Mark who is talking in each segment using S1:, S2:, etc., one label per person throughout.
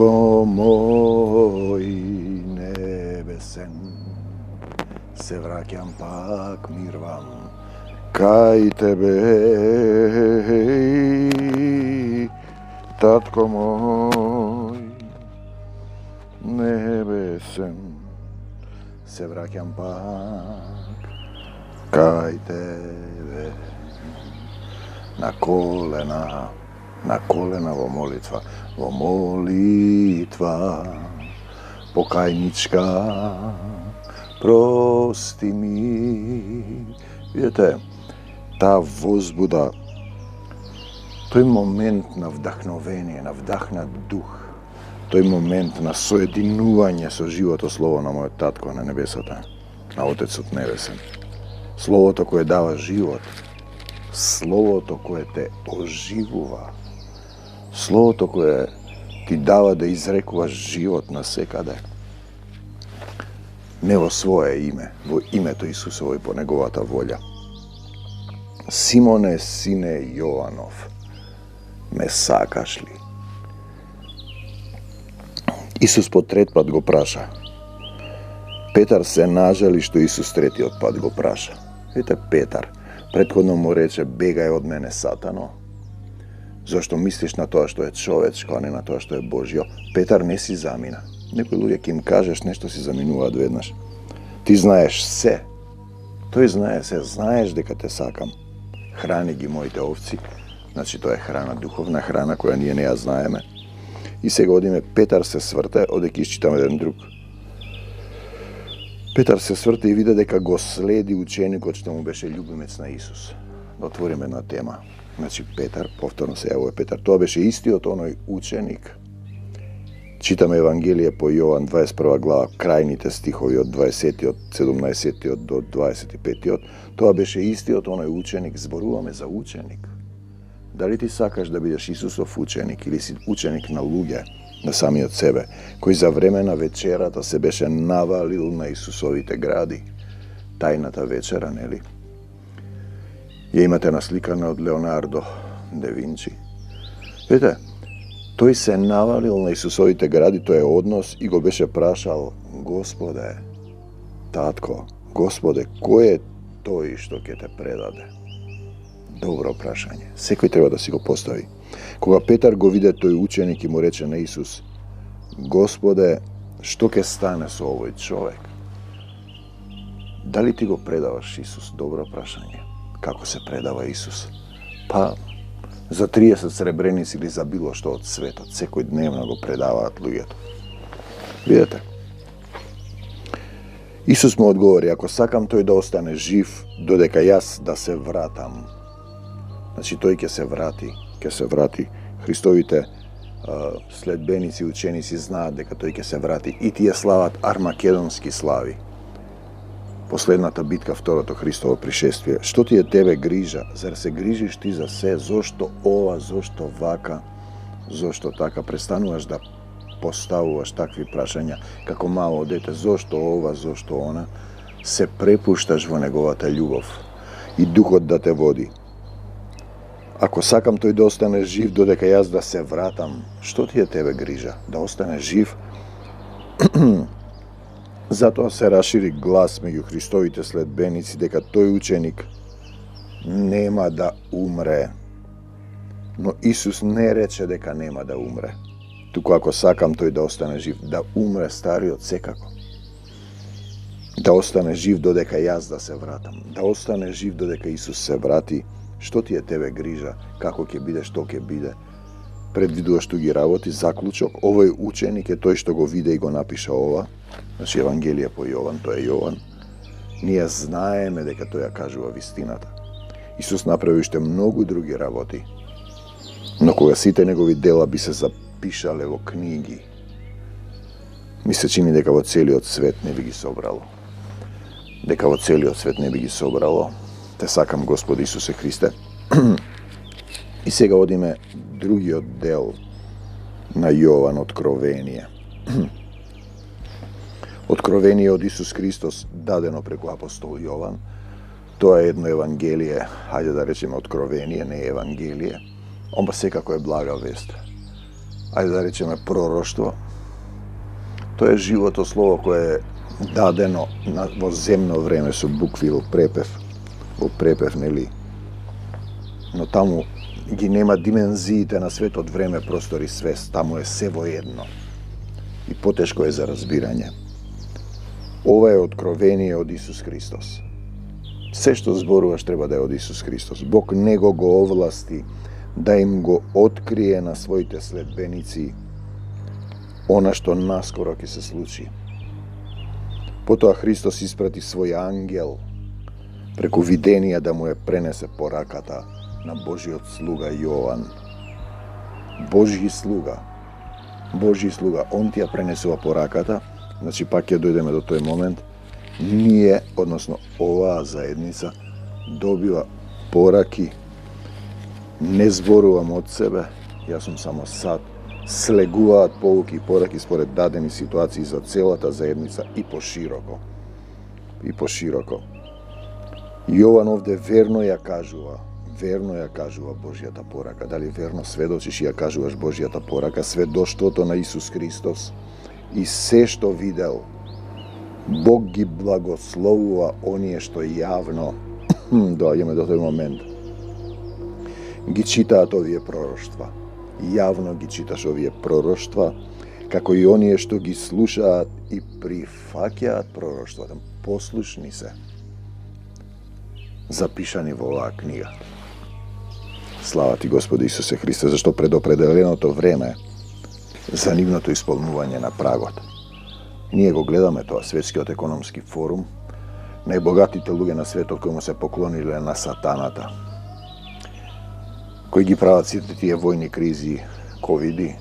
S1: Tatko moj nebesen, se vraćam pak mirvam kaj tebe. Tatko moj nebesen, se vraćam pak kaj tebe. Na kolena vo molitva, pokajnička, prosti mi. Vidite, ta возбуда, той момент на вдахновение, на вдахнат дух, тој момент на соединување со живото слово на мојот татко на небесата, на Отецот небесен. Словото кое дава живот, словото кое те оживува, словото кое ти дава да изрекуваш живот насекаде. Не во свое име, во името Исусово и по неговата волја. Симоне, сине Јованов, ме сакаш ли? Исус по трет пат го праша. Петар се нажали што Исус третиот пат го праша. Видите, Петар претходно му рече, бегај од мене, Сатано. Зошто мислиш на тоа што е човечко, а не на тоа што е Божјо? Петар не си замина. Некои луѓе ќе им кажеш нешто си заминуваат веднаш. Ти знаеш се. Тој знае се. Знаеш дека те сакам. Храни ги моите овци. Значи тоа е храна, духовна храна која ние не ја знаеме. И сега одиме, Петар се сврте, одеки исчитаме еден друг. Петар се сврте и виде дека го следи ученикот што му беше љубимец на Исус. Да отвориме една тема. Значи Петар, повторно се јавува Петар, тоа беше истиот оној ученик. Читаме Евангелие по Јован 21 глава, крајните стихови од 20 17 до 25. Тоа беше истиот оној ученик, зборуваме за ученик. Дали ти сакаш да бидеш Исусов ученик или си ученик на луѓе, на самиот себе, кој за време на вечерата се беше навалил на Исусовите гради? Тајната вечера, нели? Ја имате насликана од Леонардо да Винчи. Видите, тој се навалил на Исусовите гради, тој е однос и го беше прашал, Господе, татко, Господе, кој е тој што ќе те предаде? Добро прашање. Секој треба да си го постави. Кога Петар го виде тој ученик и му рече на Исус, Господе, што ќе стане со овој човек? Дали ти го предаваш Исус? Добро прашање. Како се предава Исус? Па, за 30 сребреници или за било што од светот. Секој дневно го предаваат луѓето. Видете? Исус му одговори, ако сакам тој да остане жив, додека јас да се вратам. Значи тој ќе се врати. Христовите следбеници, ученици знаат дека тој ќе се врати. И тие слават армакедонски слави. Последната битка, второто Христово пришествие. Што ти е тебе грижа? Зар се грижиш ти за се? Зошто ова? Зошто вака? Зошто така? Престануваш да поставуваш такви прашања како мало дете. Зошто ова? Зошто она? Се препушташ во неговата љубов и духот да те води. Ако сакам тој да остане жив додека јас да се вратам, што ти е тебе грижа? Да остане жив? Затоа се расшири глас меѓу Христовите следбеници дека тој ученик нема да умре. Но Исус не рече дека нема да умре. Туку ако сакам тој да остане жив, да умре стариот секако. Да остане жив додека јас да се вратам. Да остане жив додека Исус се врати. Што ти е тебе грижа? Како ќе биде, што ќе биде? Предвидуваш што ги работи, заклучок. Овој ученик е тој што го виде и го напиша ова. Значи Евангелие по Јован, тоа е Јован. Ние знаеме дека тој ја кажува вистината. Исус направи уште многу други работи. Но кога сите негови дела би се запишале во книги, ми се чини дека во целиот свет не би ги собрало. Дека во целиот свет не би ги собрало. Те сакам, Господи Исусе Христе. И сега одиме другиот дел на Јован, Откровение. Откровение од Исус Христос дадено преку апостол Јован. Тоа е едно евангелие, хајде да речеме откровение, не е евангелие. Омба секако е блага вест. ајде да речеме, пророштво. Тоа е живото слово кое е дадено во земно време со букви во препев, нели? Но таму ги нема димензиите на светот, време, простор и свест, таму е се во едно. И потешко е за разбирање. Ова е откровение од Исус Христос. Се што зборуваш треба да е од Исус Христос. Бог него го овласти да им го открие на своите следбеници она што наскоро ќе се случи. Потоа Христос испрати свој ангел преку виденија да му ја пренесе пораката на Божиот слуга Јован. Божји слуга. Он ти ја пренесува пораката. Значи, пак ќе дојдеме до тој момент. Ние, односно оваа заедница, добива пораки. Не зборувам од себе, јас сум само сад. Слегуваат поуки и пораки според дадени ситуации за целата заедница и пошироко. Јован овде верно ја кажува Божјата порака. Дали верно сведочиш и ја кажуваш Божјата порака, сведоштвото на Исус Христос и се што видел. Бог ги благословува оние што јавно, доаѓаме до тој момент, ги читаат овие пророштва. Јавно ги читаш овие пророштва, како и оние што ги слушаат и прифаќаат пророштвата. Послушни се, запишани во оваа книга. Слава ти, Господи Исусе Христе, зашто предопределеното време за нивното исполнување на прагот. Ние го гледаме тоа, Светскиот економски форум, најбогатите луѓе на светот кои му се поклониле на сатаната, кои ги прават сите тие војни кризи, ковиди,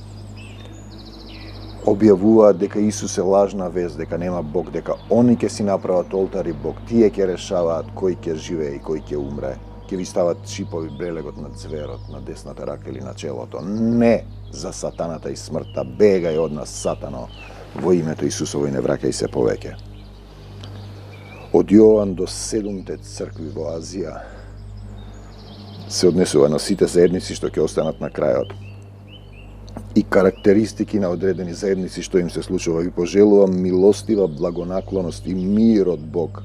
S1: објавуваат дека Исус е лажна вест, дека нема Бог, дека они ќе си направат олтар и Бог, тие ќе решаваат кој ќе живее и кој ќе умре, ќе ви стават чипови брелегот на зверот, на десната рака или на челото. Не за сатаната и смртта, бегај од нас, сатано, во името Исусово и не враќај се повеќе. Од Јован до 7 цркви во Азија се однесува на сите заедници што ќе останат на крајот и карактеристики на одредени заедници што им се случува. Ви пожелувам милостива благонаклоност и мир од Бог,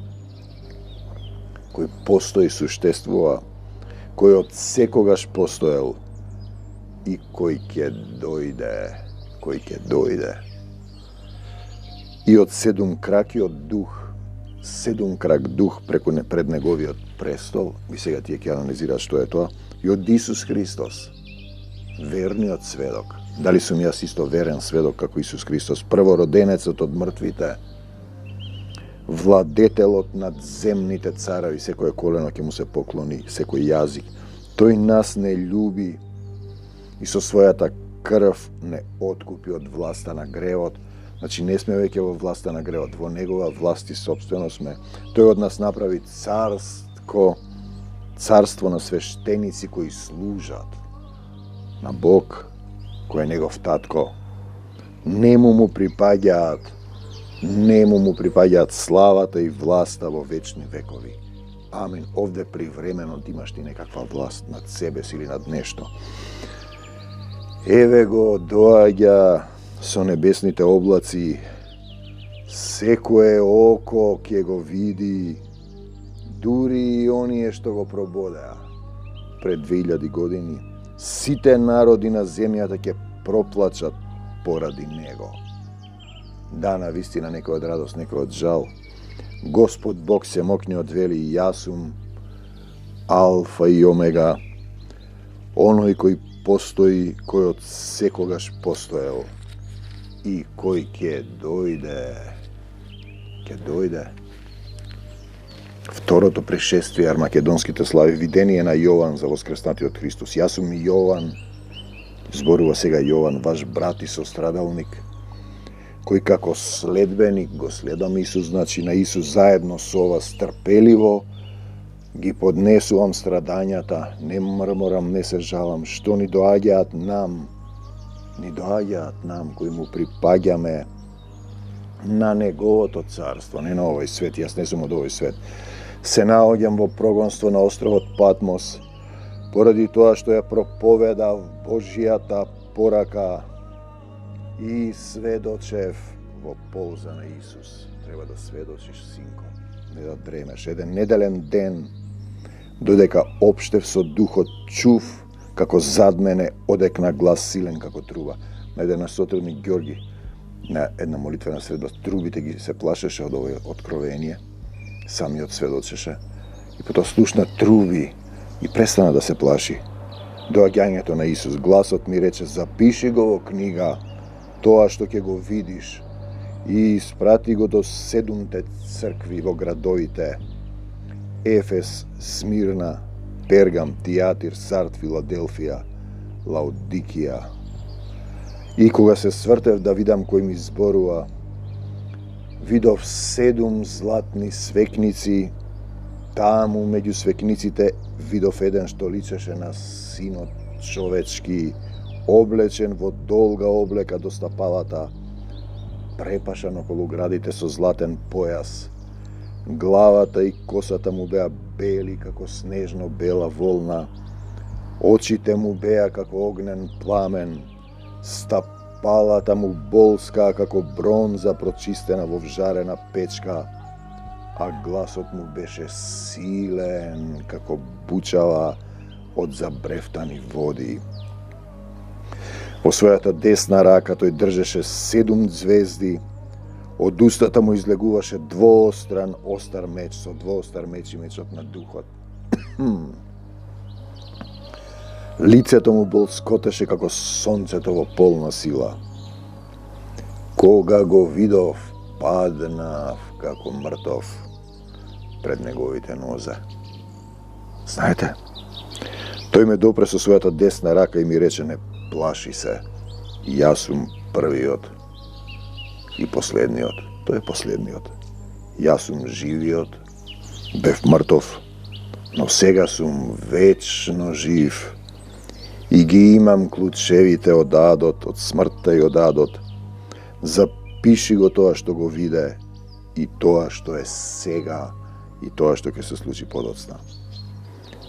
S1: кој постои, суштествува, кој од секогаш постоел и кој ќе дојде. И од седумкракиот дух, седумкрак дух пред неговиот престол, и сега тие ќе анализираат што е тоа, и од Исус Христос, верниот сведок. Дали сум јас исто верен сведок како Исус Христос, првороденецот од мртвите, владетелот над земните цареви, секој колено ќе му се поклони, секој јазик. Тој нас не љуби и со својата крв не откупи од власта на гревот. Значи не сме веќе во власта на гревот, во негова власт и собствено сме. Тој од нас направи царство на свештеници кои служат на Бог, кој е негов татко. Нему му припаѓаат славата и власта во вечни векови. Амин. Овде привремено имаш ти некаква власт над себе си или над нешто. Еве го доаѓа со небесните облаци, секое око ќе го види, дури и оние што го прободеа пред 2000 години. Сите народи на земјата ќе проплачат поради него. Да, на вистина, некој од радост, некој од жал. Господ Бог Семокниот вели, јас сум Алфа и Омега, оној кој постои, кој од секогаш постоел и кој ќе дојде. Второто пришествие, армакедонските слави, видение на Јован за воскреснатиот Христос. Јас сум Јован, зборува сега Јован, ваш брат и сострадалник, кој како следбеник го следам Исус, значи на Исус заедно со вас трпеливо ги поднесувам страдањата, не мрморам, не се жалам, што ни доаѓаат нам, кои му припаѓаме на неговото царство, не на овој свет. Јас не сум од овој свет. Се наоѓам во прогонство на островот Патмос, поради тоа што ја проповедав Божјата порака и сведочев во полза на Исус. Треба да сведочиш, синко, не да дремеш. Еден неделен ден, додека обштев со духот, чув како зад мене одекна глас силен како труба. На еден сотрудник Ѓорги, на една молитвена средба, трубите ги се плашеше од овој откровение, самиот сведочеше, и потоа слушна труби и престана да се плаши. Доаѓањето на Исус, гласот ми рече: запиши го во книга тоа што ќе го видиш и испрати го до 7 цркви во градовите Ефес, Смирна, Пергам, Тиатир, Сард, Филаделфија, Лаодикија. И кога се свртев да видам кој ми зборува, видов 7 златни свекници. Таму меѓу свекниците видов еден што личеше на синот човечки, облечен во долга облека до стапалата, препашан околу градите со златен појас. Главата и косата му беа бели како снежно бела волна, очите му беа како огнен пламен, стапалата му болска како бронза прочистена во вжарена печка, а гласот му беше силен како бучава од забрефтани води. Во својата десна рака тој држеше 7 звезди, од устата му излегуваше двоостран остар меч, со двоостар меч и мечот на духот. Лицето му болскотеше како сонцето во полна сила. Кога го видов, паднав како мртов пред неговите нозе. Знаете, тој ме допре со својата десна рака и ми рече: не плаши се, јас сум првиот и последниот. Тој е последниот. Јас сум живиот, бев мртов, но сега сум вечно жив и ги имам клучевите од адот, од смртта и од адот. Запиши го тоа што го виде и тоа што е сега и тоа што ќе се случи подоцна.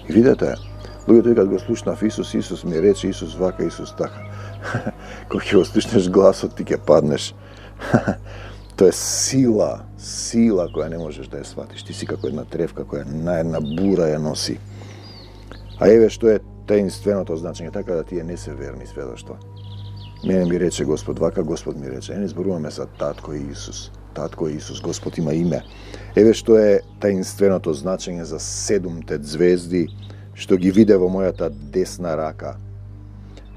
S1: И видете, луѓето кога го слушнав Исус, Исус ми рече, Исус вака, Исус така. Кога ќе го слушнеш гласот, ти ќе паднеш. Тоа е сила која не можеш да ја сватиш. Ти си како една тревка која на една бура ја носи. А еве што е таинственото значење, така да тие не се верни сведоштва. Мене ми рече Господ вака, Господ ми рече. Не зборуваме за Татко Исус. Татко Исус, Господ има име. Еве што е таинственото значење за 7 звезди што ги виде во мојата десна рака.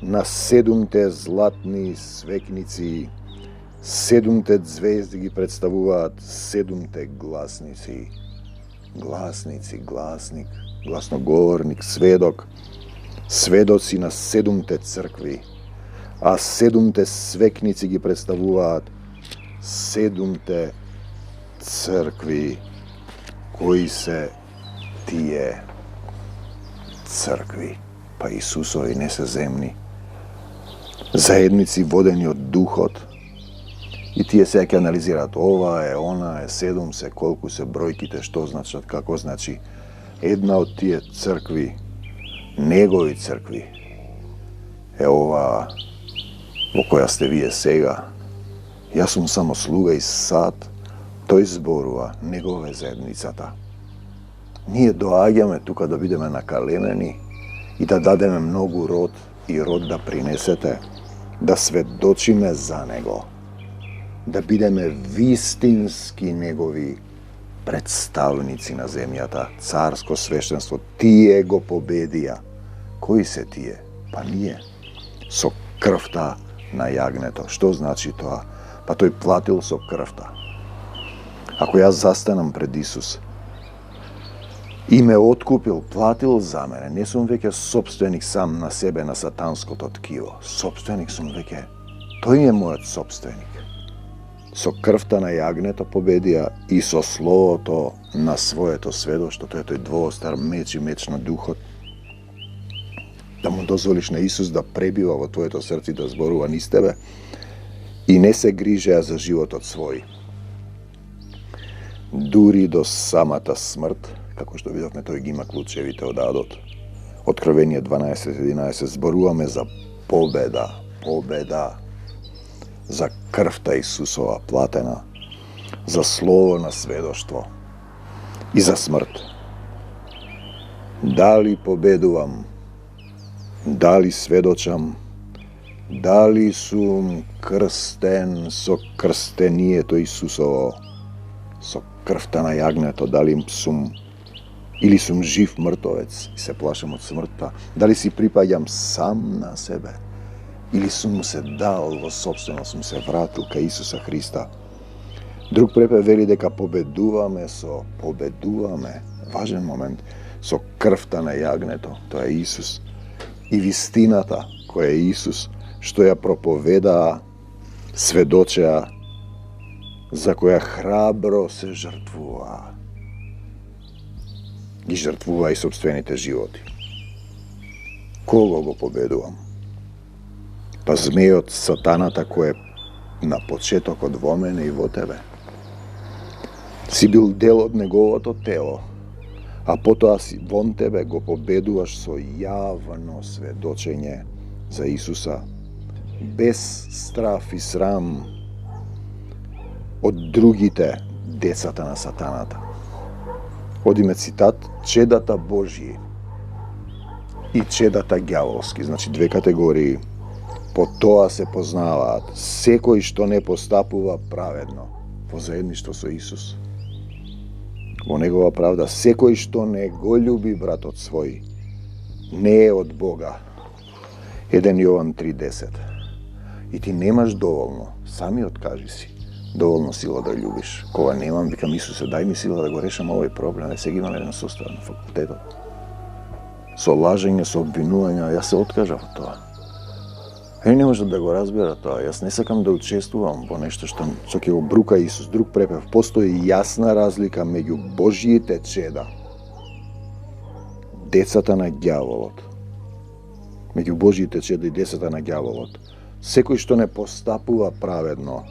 S1: На 7 златни свекници, 7 звезди ги представуваат 7 гласници. Гласници, гласник, гласноговорник, сведок, сведоци на 7 цркви, а 7 свекници ги представуваат 7 цркви. Кои се тие цркви? Па Исусови не се земни. Заедници водени од Духот. И тие се ќе анализираат. Ова е, она е, 7 се, колку се бројките, што значат, како значи. Една од тие цркви, негови цркви, е ова во која сте вие сега. Јас сум само слуга и сад. Тој зборува, негова е заедницата. Ние доаѓаме тука да бидеме накалемени и да дадеме многу род и род да принесете, да сведочиме за него, да бидеме вистински негови представници на земјата, царско свештенство. Тие го победија. Кои се тие? Па ние. Со крвта на јагнето. Што значи тоа? Па тој платил со крвта. Ако јас застанам пред Исус и ме откупил, платил за мене, не сум веќе собственик сам на себе, на сатанското ткиво. Собственик сум веќе. Тој е мојот собственик. Со крвта на јагнето победија и со словото на своето сведоштво, тој е тој двоостар меч и меч на Духот. Да му дозволиш на Исус да пребива во твоето срце и да зборува низ тебе и не се грижеа за животот свој. Дури до самата смрт, како што видовме, тој ги има клучевите од адот. Откровение 12:11 зборуваме за победа, победа. за крвта Исусова платена, за слово на сведоштво и за смрт. Дали победувам, дали сведочам, дали сум крстен со крстението Исусово, со крвта на јагнето, дали сум или сум жив мртовец и се плашам од смртта, дали си припаѓам сам на себе, или сум му се дал во собствено, сум се вратил кај Исуса Христа. Друг препев вели дека победуваме, важен момент, со крвта на јагнето, тоа е Исус, и вистината која е Исус, што ја проповедаа, сведочеа, за која храбро се жртвуваа. Ги жртвуваа и собствените животи. Кого го победувам? Па змејот, сатаната, кој е на почетокот во мене и во тебе. Си бил дел од неговото тело, а потоа си вон тебе го победуваш со јавно сведочење за Исуса, без страф и срам од другите децата на сатаната. Одиме цитат, чедата Божји и чедата ѓаволски, значи две категории. По тоа се познаваат секој што не постапува праведно во заедништво со Исус. Во негова правда, секој што не го љуби братот свој, не е од Бога. 1 Јован 3:10. И ти немаш доволно, сами откажи си, доволно сила да љубиш. Кога немам, викам, Исусе, дај ми сила да го решам овој проблем. Сега имам еден состав на факултетот. Со лажење, со обвинување, јас се откажав од тоа. Не можат да го разберат тоа. Јас не сакам да учествувам во нешто што ќе го брука Исус. Друг препев, постои јасна разлика меѓу Божјите чеда, децата на ѓаволот. Меѓу Божјите чеда и децата на ѓаволот. Секој што не постапува праведно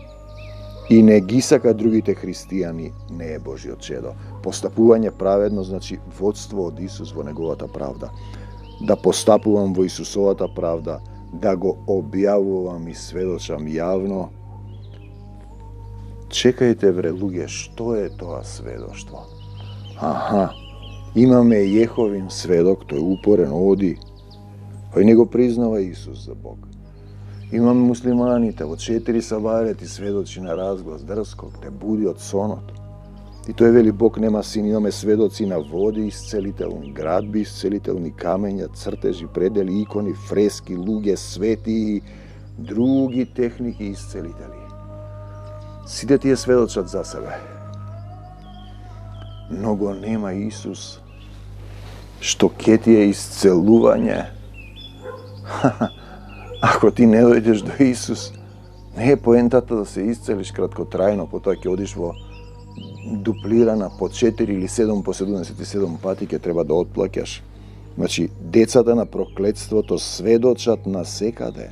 S1: и не ги сака другите христијани, не е Божјо чедо. Постапување праведно значи водство од Исус во неговата правда. Да постапувам во Исусовата правда, да го објавувам и сведочам јавно. Чекајте, вре луѓе, што е тоа сведоштво? Имаме Јеховин сведок, тој упорен оди, кој не го признава Исус за Бог. Имаме муслиманите, во 4 сабајлети сведочи на разглас, дрско, те буди од сонот. И тој вели, Бог нема син, имаме сведоци на води исцелителни, градби исцелителни, камења, цртежи, предели, икони, фрески, луѓе, свети и други техники исцелители. Сите тие сведочат за себе. Но го нема Исус, што ке ти е исцелување. Ако ти не дојдеш до Исус, не е поентата да се исцелиш краткотрајно, потоа ќе одиш во дуплирана по 4 или 7 по 77 пати ќе треба да отплаќаш. Значи, децата на проклетството сведочат на секаде.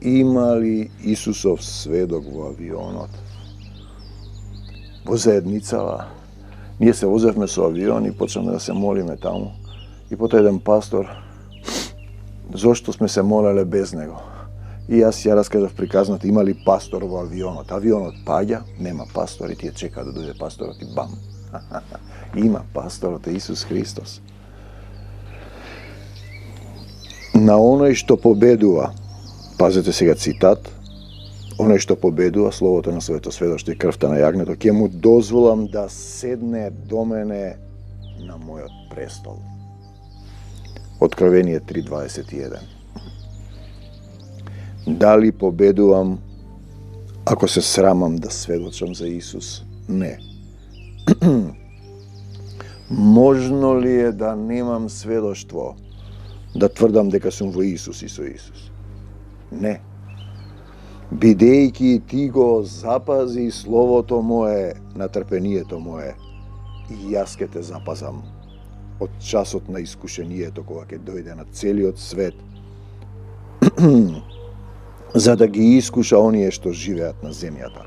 S1: Има ли Исусов сведок во авионот? Во заедницава. Ние се возевме со авион и почнаме да се молиме таму. И потоа еден пастор, зошто сме се молеле без него? И јас ја раскажав приказната, има ли пастор во авионот? Авионот паѓа, нема пастор и тие чекаат да дојде пасторот и бам. Има пасторот е Исус Христос. На оној што победува, пазете сега цитат, оној што победува, словото на своето сведоштво и крвта на јагнето, ќе му дозволам да седне до мене на мојот престол. Откровение 3:21. Дали победувам ако се срамам да сведочам за Исус? Не. Можно ли е да немам сведоштво, да тврдам дека сум во Исус и со Исус? Не. Бидејќи ти го запази словото мое на трпението мое, и јас ке те запазам од часот на искушението кога ќе дојде на целиот свет, за да ги искуша оние што живеат на земјата.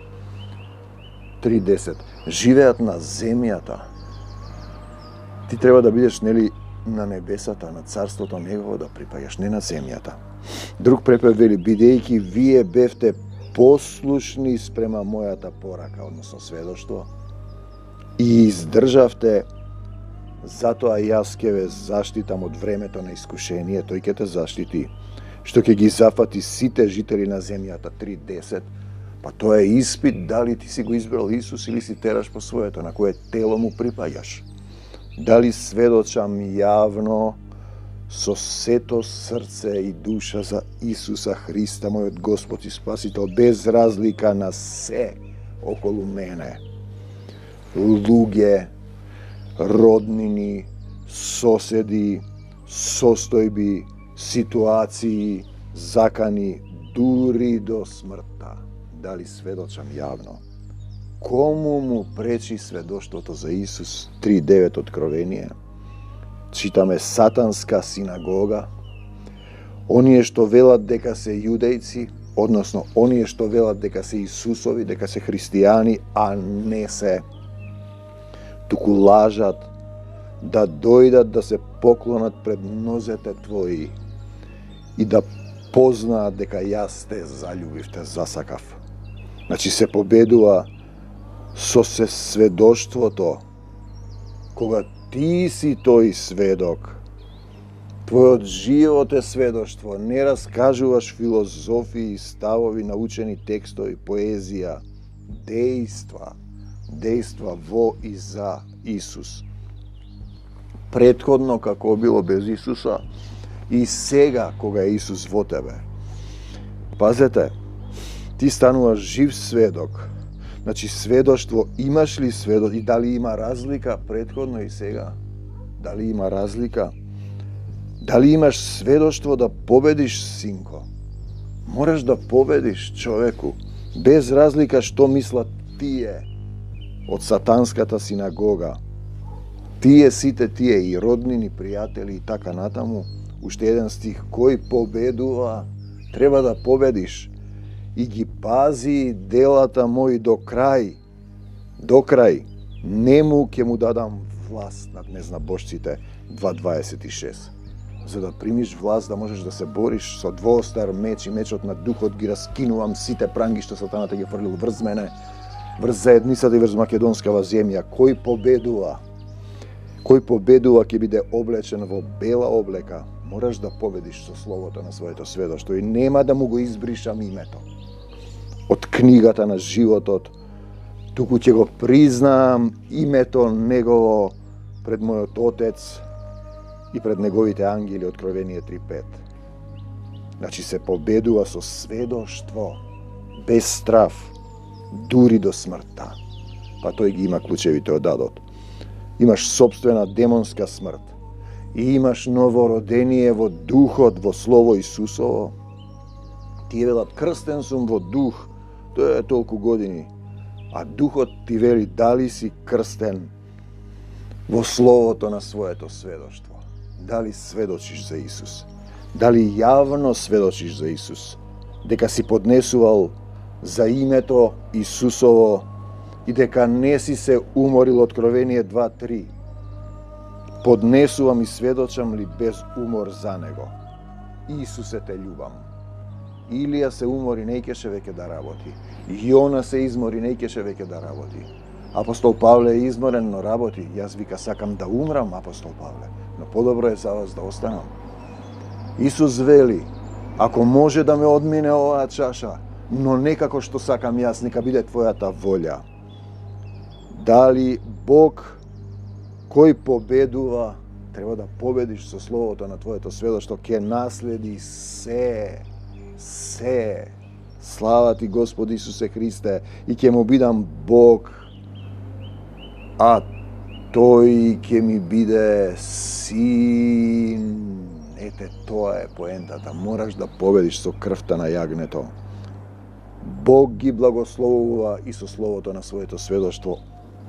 S1: 3:10. Живеат на земјата. Ти треба да бидеш, нели, на небесата, на царството негово да припаѓаш, не на земјата. Друг препев вели, бидејќи вие бевте послушни спрема мојата порака, односно сведоштво, и издржавте, затоа јас ќе ве заштитам од времето на искушение, тој ќе те заштити, што ќе ги зафати сите жители на земјата. 3:10. Па тоа е испит дали ти си го избрал Исус или си тераш по своето, на кое тело му припаѓаш. Дали сведочам јавно со сето срце и душа за Исуса Христа, мојот Господ и Спасител, без разлика на се околу мене. Луѓе, роднини, соседи, состојби, ситуации, закани, дури до смртта. Дали сведочам јавно? Кому му пречи сведоштвото за Исус? 3:9 Откровение. Читаме сатанска синагога. Оние што велат дека се јудејци, односно оние што велат дека се Исусови, дека се христијани, а не се, туку лажат, да дојдат да се поклонат пред нозете твои и да познаат дека јас те заљубив, те засакав. Значи се победува со сведоштвото, кога ти си тој сведок. Твојот живот е сведоштво, не раскажуваш филозофии, ставови, научени текстови, поезија, дејства во и за Исус. Претходно како било без Исуса и сега кога е Исус во тебе. Пазете, ти стануваш жив сведок. Значи сведоштво, имаш ли сведок и дали има разлика претходно и сега? Дали има разлика? Дали имаш сведоштво да победиш, синко? Мораш да победиш, човеку, без разлика што мислат тие од сатанската синагога. Тие сите тие и роднини, пријатели и така натаму. Уште еден стих, кој победува, треба да победиш. И ги пази делата мои до крај. До крај. Нему ќе му дадам власт над незнабожците. 2:26. За да примиш власт, да можеш да се бориш со двоостар меч и мечот на духот, ги раскинувам сите пранги што сатаната ги фрлил врз мене, врз заедницата и врз македонскава земја. Кој победува? Кој победува ќе биде облечен во бела облека. Мораш да победиш со словото на своето сведоштво и нема да му го избришам името од книгата на животот, туку ќе го признаам името негово пред мојот Отец и пред неговите ангели. Откровение 3:5. Значи се победува со сведоштво, без страф, дури до смртта. Па тој ги има клучевите од адот. Имаш собствена демонска смрт и имаш новородение во духот, во слово Исусово. Тие велат, крстен сум во дух, тоа е толку години. А духот ти вели, дали си крстен во словото на своето сведоштво? Дали сведочиш за Исус? Дали јавно сведочиш за Исус? Дека си поднесувал за името Исусово и дека не си се уморил? Откровение 2:3. Поднесувам и сведочам ли без умор за него? Исусе, те љубам. Илија се умори, не икеше веќе да работи. Јона се измори, не икеше веќе да работи. Апостол Павле е изморен, но работи. Јас вика, сакам да умрам, апостол Павле, но подобро е за вас да останам. Исус вели, ако може да ме одмине оваа чаша, но не како што сакам јас, нека биде твојата волја. Дали Бог, кој победува, треба да победиш со словото на твоето сведоштво, ќе наследи се. Слава ти, Господи Исусе Христе, и ќе му бидам Бог, а тој ќе ми биде син. Ете, тоа е поентата. Мораш да победиш со крвта на јагнето. Бог ги благословува и со словото на своето сведоштво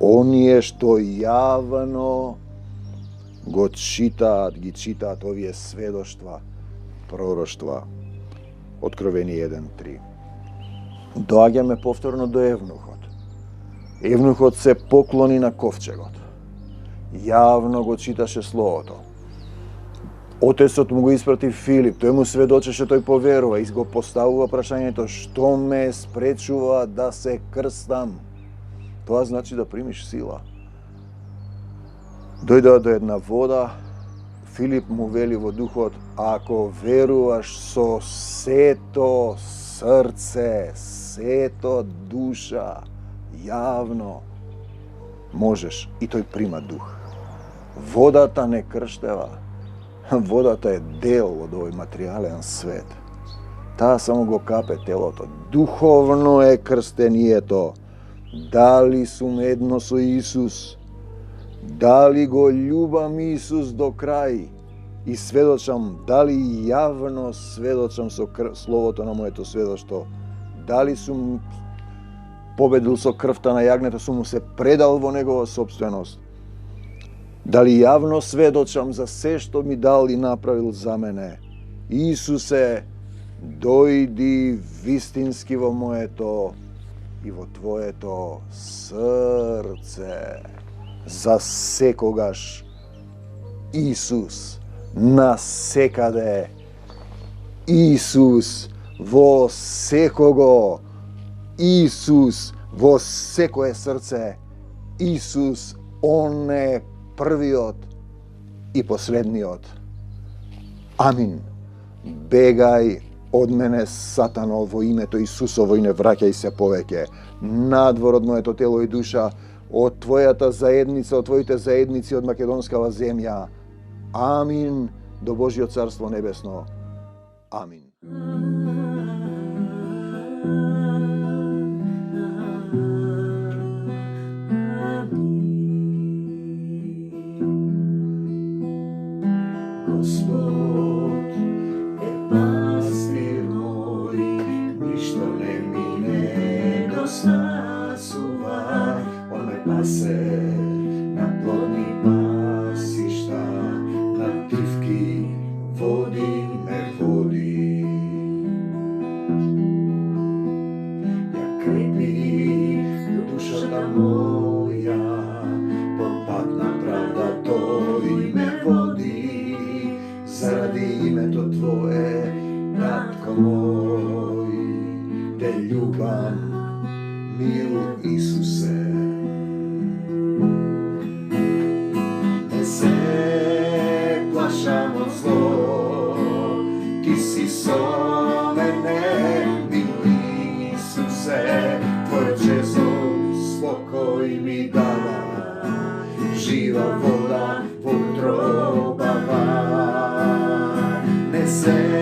S1: оние што јавно го ги читаат овие сведоштва, пророштва. Откровение 1:3. Доаѓаме повторно до Евнухот. Евнухот се поклони на ковчегот. Јавно го читаше словото. Отецот му го испрати Филип, тој му сведочеше, тој поверува и го поставува прашањето што ме спречува да се крстам. Тоа значи да примиш сила. Дојдоа до една вода, Филип му вели во духот, ако веруваш со сето срце, сето душа, јавно, можеш. И тој прима дух. Водата не крштева. Водата е дел од овој материјален свет. Таа само го капе телото. Духовно е крстението. Дали сум едно со Исус? Дали го љубам Исус до крај? И сведочам, дали јавно сведочам со словото на моето сведоштво? Дали сум победил со крвта на јагнето, сум му се предал во негова собственост? Дали јавно сведочам за се што ми дал и направил за мене? Исусе, дојди вистински во моето и во твоето срце. За секогаш Исус, насекаде Исус, во секого Исус, во секое срце Исус, Он е првиот и последниот. Амин. Бегај од мене, Сатано, во името Исусово и не враќај се повеќе надвор од моето тело и душа, од твојата заедница, од твоите заедници од македонскава земја. Амин. До Божјо царство небесно. Амин.
S2: Господ е пастир мој, ништо не ми недостасува. Он ме пасе на плодни пасишта, на тивки води ме води. Ја крепи душата моја, по пат на правда тој ме води. Заради името Твое, татко мој, те љубам, мил Исусе. Не се плашам од зло, Ти си со мене, мил Исусе. Твој жезл спокој ми дава, жива вода во утробава. Не се